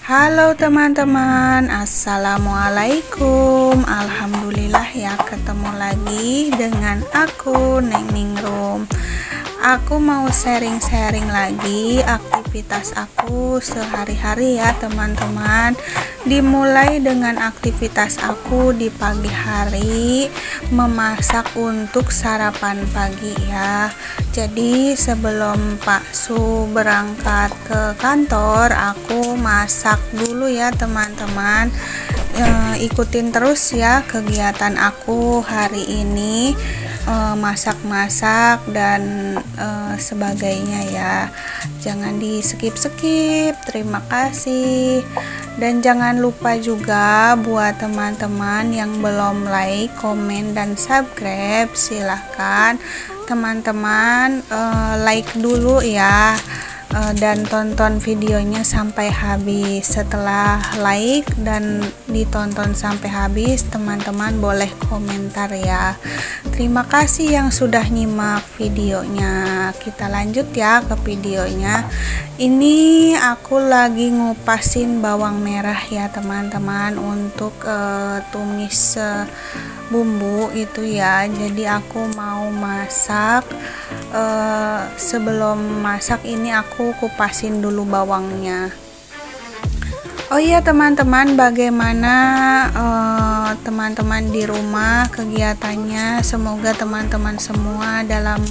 Halo teman-teman, assalamualaikum. Alhamdulillah ya, ketemu lagi dengan aku Neng Ningrum. Aku mau sharing-sharing lagi aktivitas aku sehari-hari ya teman-teman. Dimulai dengan aktivitas aku di pagi hari, memasak untuk sarapan pagi ya. Jadi sebelum Pak Su berangkat ke kantor, aku masak dulu ya teman-teman. Ikutin terus ya kegiatan aku hari ini, masak-masak dan sebagainya ya. Jangan di skip-skip. Terima kasih. Dan jangan lupa juga buat teman-teman yang belum like, komen, dan subscribe, silahkan teman-teman like dulu ya, dan tonton videonya sampai habis. Setelah like dan ditonton sampai habis, teman-teman boleh komentar ya. Terima kasih yang sudah nyimak videonya. Kita lanjut ya ke videonya. Ini aku lagi ngupasin bawang merah ya teman-teman untuk tumis bumbu itu ya. Jadi aku mau masak. Sebelum masak ini aku kupasin dulu bawangnya. Oh iya teman-teman, bagaimana teman-teman di rumah kegiatannya? Semoga teman-teman semua dalam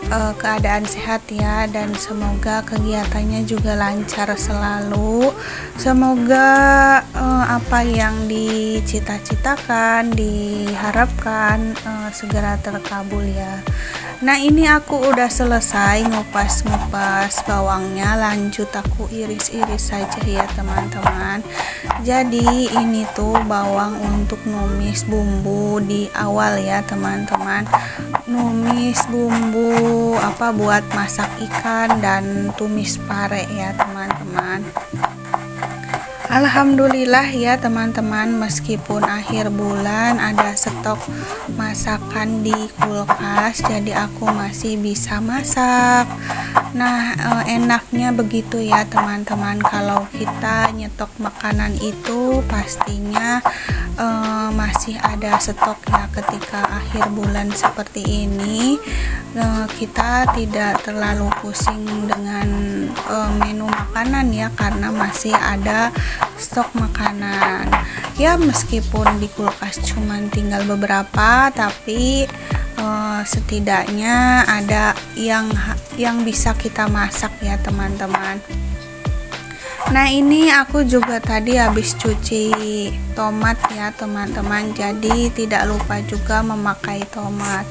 keadaan sehat ya, dan semoga kegiatannya juga lancar selalu. Semoga apa yang dicita-citakan, diharapkan segera terkabul ya. Nah, ini aku udah selesai ngupas-ngupas bawangnya, lanjut aku iris-iris saja ya teman-teman. Jadi ini tuh bawang untuk numis bumbu di awal ya teman-teman. Numis bumbu buat masak ikan dan tumis pare ya teman-teman. Alhamdulillah ya teman-teman, meskipun akhir bulan ada stok masakan di kulkas, jadi aku masih bisa masak. Nah, enaknya begitu ya teman-teman, kalau kita nyetok makanan itu pastinya masih ada stok ya. Ketika akhir bulan seperti ini, kita tidak terlalu pusing dengan menu makanan ya, karena masih ada stok makanan ya. Meskipun di kulkas cuman tinggal beberapa, tapi setidaknya ada yang bisa kita masak ya teman-teman. Nah, ini aku juga tadi habis cuci tomat ya teman-teman, jadi tidak lupa juga memakai tomat.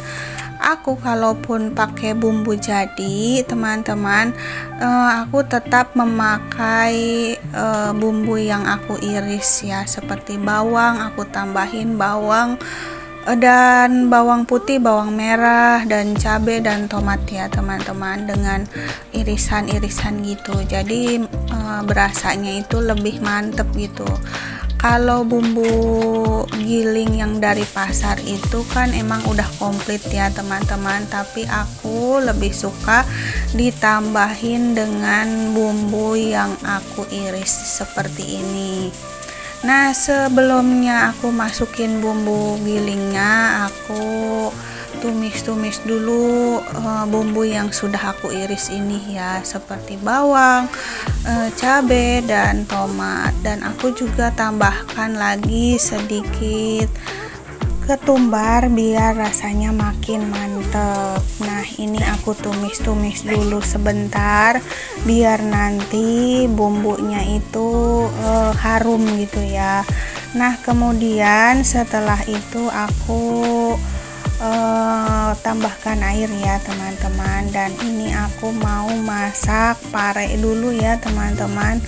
Aku kalaupun pakai bumbu jadi teman-teman, aku tetap memakai bumbu yang aku iris ya, seperti bawang aku tambahin bawang dan bawang putih, bawang merah, dan cabai dan tomat ya teman-teman, dengan irisan-irisan gitu. Jadi berasanya itu lebih mantep gitu. Kalau bumbu giling yang dari pasar itu kan emang udah komplit ya teman-teman, tapi aku lebih suka ditambahin dengan bumbu yang aku iris seperti ini. Nah, sebelumnya aku masukin bumbu gilingnya, aku tumis-tumis dulu bumbu yang sudah aku iris ini ya, seperti bawang, cabai, dan tomat. Dan aku juga tambahkan lagi sedikit ketumbar biar rasanya makin mantep. Nah, ini aku tumis-tumis dulu sebentar biar nanti bumbunya itu harum gitu ya. Nah, kemudian setelah itu aku tambahkan air ya teman-teman, dan ini aku mau masak pare dulu ya teman-teman.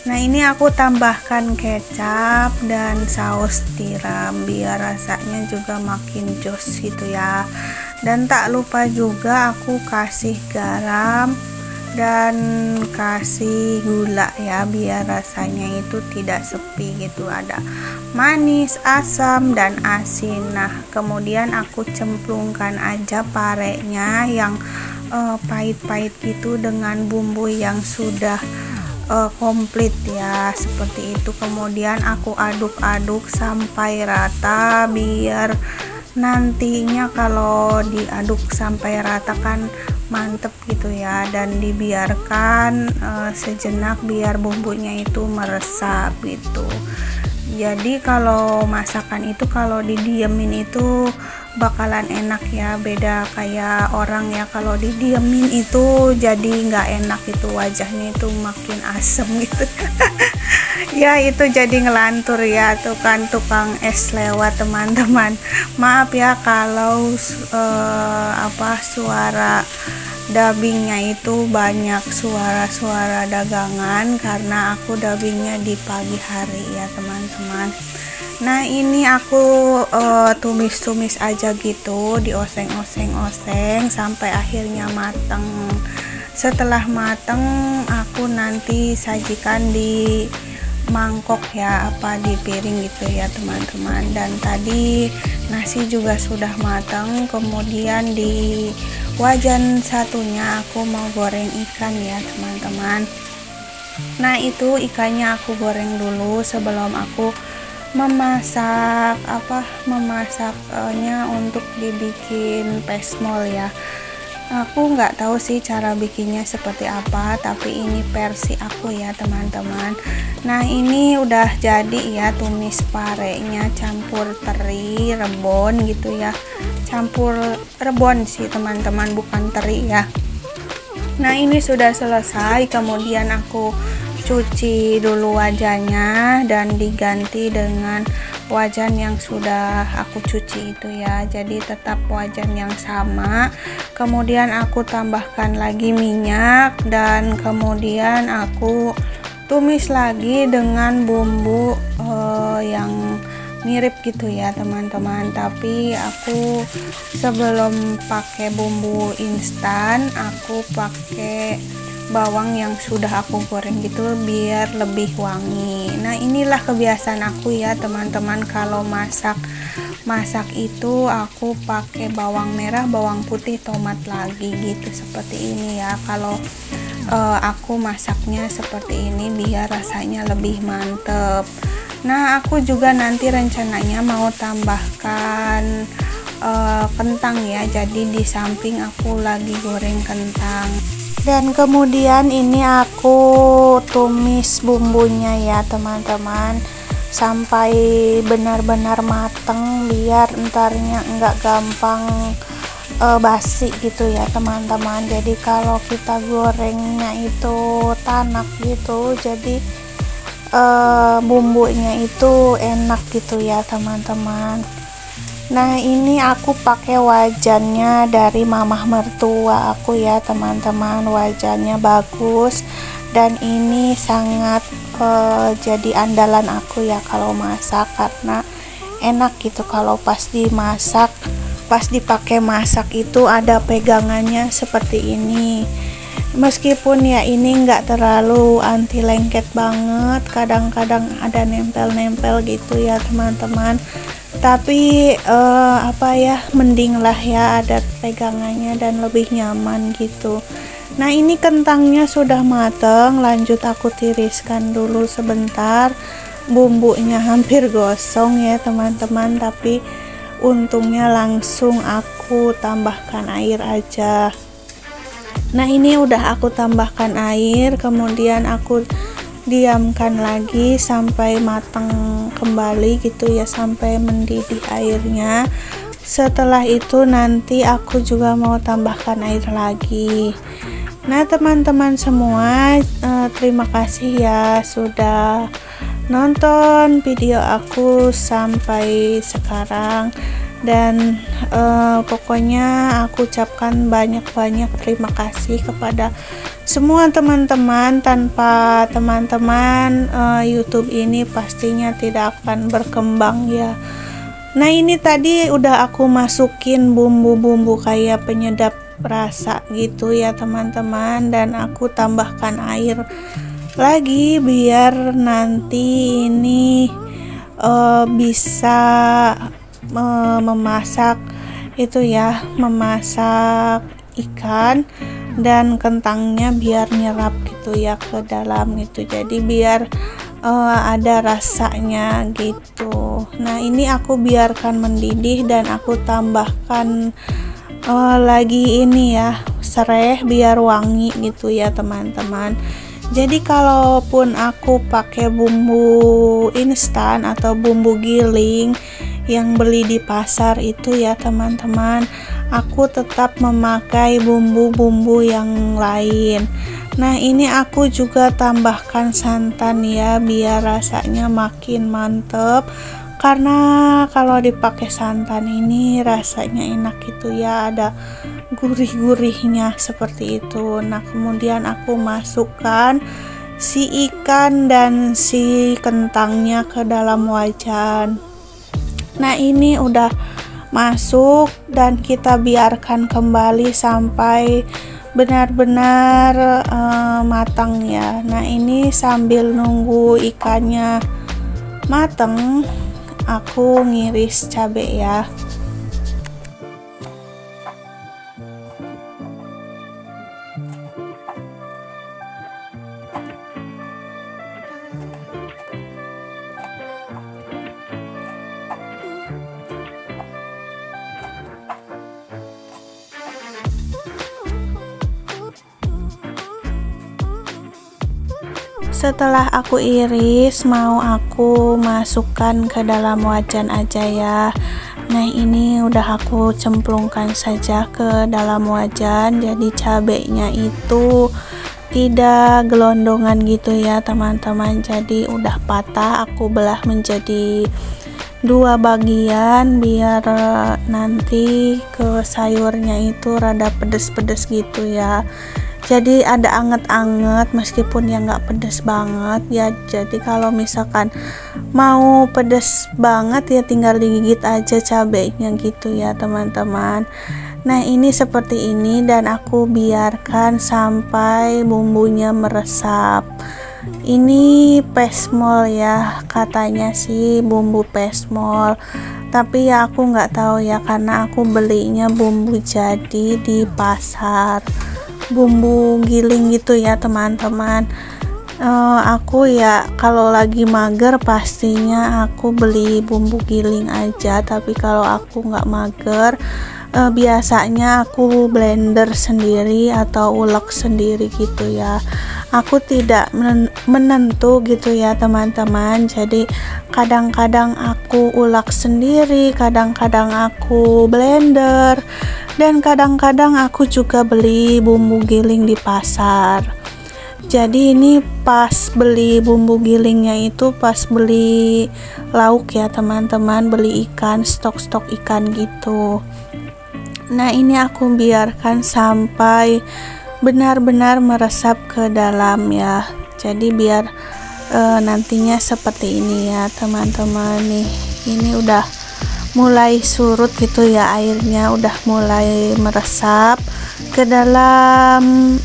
Nah, ini aku tambahkan kecap dan saus tiram biar rasanya juga makin jos gitu ya. Dan tak lupa juga aku kasih garam dan kasih gula ya, biar rasanya itu tidak sepi gitu, ada manis, asam, dan asin. Nah, kemudian aku cemplungkan aja parenya yang pahit-pahit gitu dengan bumbu yang sudah komplit ya, seperti itu. Kemudian aku aduk-aduk sampai rata, biar nantinya kalau diaduk sampai rata kan mantep gitu ya, dan dibiarkan sejenak biar bumbunya itu meresap gitu. Jadi kalau masakan itu kalau didiemin itu bakalan enak ya, beda kayak orang ya, kalau didiemin itu jadi nggak enak, itu wajahnya itu makin asem gitu. Ya itu jadi ngelantur ya, tuh kan tukang es lewat teman-teman. Maaf ya kalau suara dubbingnya itu banyak suara-suara dagangan, karena aku dubbingnya di pagi hari ya teman-teman. Nah ini aku tumis-tumis aja gitu, dioseng-oseng-oseng sampai akhirnya mateng. Setelah mateng aku nanti sajikan di mangkok ya, di piring gitu ya teman-teman. Dan tadi nasi juga sudah mateng, kemudian di wajan satunya aku mau goreng ikan ya teman-teman. Nah itu ikannya aku goreng dulu sebelum aku memasaknya untuk dibikin pesmol ya. Aku nggak tahu sih cara bikinnya seperti apa, tapi ini versi aku ya teman-teman. Nah ini udah jadi ya, tumis parenya campur teri rebon gitu ya, campur rebon sih teman-teman, bukan teri ya. Nah ini sudah selesai, kemudian aku cuci dulu wajannya dan diganti dengan wajan yang sudah aku cuci itu ya, jadi tetap wajan yang sama. Kemudian aku tambahkan lagi minyak dan kemudian aku tumis lagi dengan bumbu yang mirip gitu ya teman-teman, tapi aku sebelum pakai bumbu instan aku pakai bawang yang sudah aku goreng gitu biar lebih wangi. Nah inilah kebiasaan aku ya teman-teman, kalau masak itu aku pakai bawang merah, bawang putih, tomat lagi gitu, seperti ini ya. Kalau aku masaknya seperti ini biar rasanya lebih mantep. Nah aku juga nanti rencananya mau tambahkan kentang ya, jadi di samping aku lagi goreng kentang. Dan kemudian ini aku tumis bumbunya ya teman-teman sampai benar-benar mateng, biar entarnya enggak gampang basi gitu ya teman-teman. Jadi kalau kita gorengnya itu tanak gitu, jadi bumbunya itu enak gitu ya teman-teman. Nah ini aku pakai wajannya dari mamah mertua aku ya teman-teman, wajannya bagus dan ini sangat jadi andalan aku ya kalau masak, karena enak gitu kalau pas dimasak, pas dipakai masak itu ada pegangannya seperti ini. Meskipun ya ini enggak terlalu anti lengket banget, kadang-kadang ada nempel-nempel gitu ya teman-teman, tapi mending lah ya ada pegangannya dan lebih nyaman gitu. Nah ini kentangnya sudah mateng, lanjut aku tiriskan dulu sebentar. Bumbunya hampir gosong ya teman-teman, tapi untungnya langsung aku tambahkan air aja. Nah ini udah aku tambahkan air, kemudian aku diamkan lagi sampai matang kembali gitu ya, sampai mendidih airnya. Setelah itu nanti aku juga mau tambahkan air lagi. Nah teman-teman semua, terima kasih ya sudah nonton video aku sampai sekarang, dan pokoknya aku ucapkan banyak-banyak terima kasih kepada semua teman-teman. Tanpa teman-teman YouTube ini pastinya tidak akan berkembang ya. Nah ini tadi udah aku masukin bumbu-bumbu kayak penyedap rasa gitu ya teman-teman, dan aku tambahkan air lagi biar nanti ini bisa memasak itu ya, memasak ikan dan kentangnya biar nyerap gitu ya ke dalam gitu, jadi biar ada rasanya gitu. Nah ini aku biarkan mendidih dan aku tambahkan lagi ini ya serai biar wangi gitu ya teman-teman. Jadi kalaupun aku pakai bumbu instan atau bumbu giling yang beli di pasar itu ya teman-teman, aku tetap memakai bumbu-bumbu yang lain. Nah ini aku juga tambahkan santan ya biar rasanya makin mantep, karena kalau dipakai santan ini rasanya enak gitu ya, ada gurih-gurihnya seperti itu. Nah kemudian aku masukkan si ikan dan si kentangnya ke dalam wajan. Nah ini udah masuk dan kita biarkan kembali sampai benar-benar matang ya. Nah ini sambil nunggu ikannya matang, aku ngiris cabai ya. Setelah aku iris, mau aku masukkan ke dalam wajan aja ya. Nah ini udah aku cemplungkan saja ke dalam wajan, jadi cabenya itu tidak gelondongan gitu ya teman-teman. Jadi udah patah, aku belah menjadi dua bagian biar nanti ke sayurnya itu rada pedes-pedes gitu ya. Jadi ada anget-anget meskipun ya nggak pedes banget ya. Jadi kalau misalkan mau pedes banget ya tinggal digigit aja cabenya gitu ya teman-teman. Nah ini seperti ini dan aku biarkan sampai bumbunya meresap. Ini pesmol ya, katanya sih bumbu pesmol, tapi ya aku nggak tahu ya karena aku belinya bumbu jadi di pasar, bumbu giling gitu ya teman-teman. Aku ya kalau lagi mager pastinya aku beli bumbu giling aja, tapi kalau aku nggak mager biasanya aku blender sendiri atau ulek sendiri gitu ya. Aku tidak menentu gitu ya teman-teman, jadi kadang-kadang aku ulek sendiri, kadang-kadang aku blender, dan kadang-kadang aku juga beli bumbu giling di pasar. Jadi ini pas beli bumbu gilingnya itu pas beli lauk ya teman-teman, beli ikan, stok-stok ikan gitu. Nah ini aku biarkan sampai benar-benar meresap ke dalam ya. Jadi biar nantinya seperti ini ya teman-teman. Nih ini udah mulai surut gitu ya airnya, udah mulai meresap ke dalam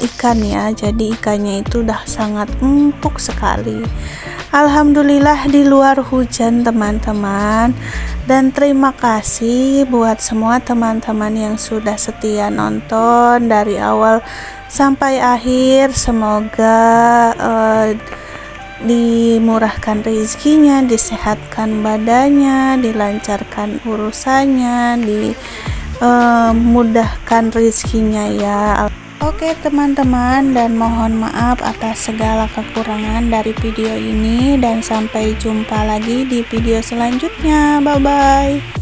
ikan ya. Jadi ikannya itu udah sangat empuk sekali. Alhamdulillah di luar hujan teman-teman. Dan terima kasih buat semua teman-teman yang sudah setia nonton dari awal sampai akhir. Semoga dimurahkan rezekinya, disehatkan badannya, dilancarkan urusannya, dimudahkan rezekinya ya. Oke teman-teman, dan mohon maaf atas segala kekurangan dari video ini, dan sampai jumpa lagi di video selanjutnya. Bye bye.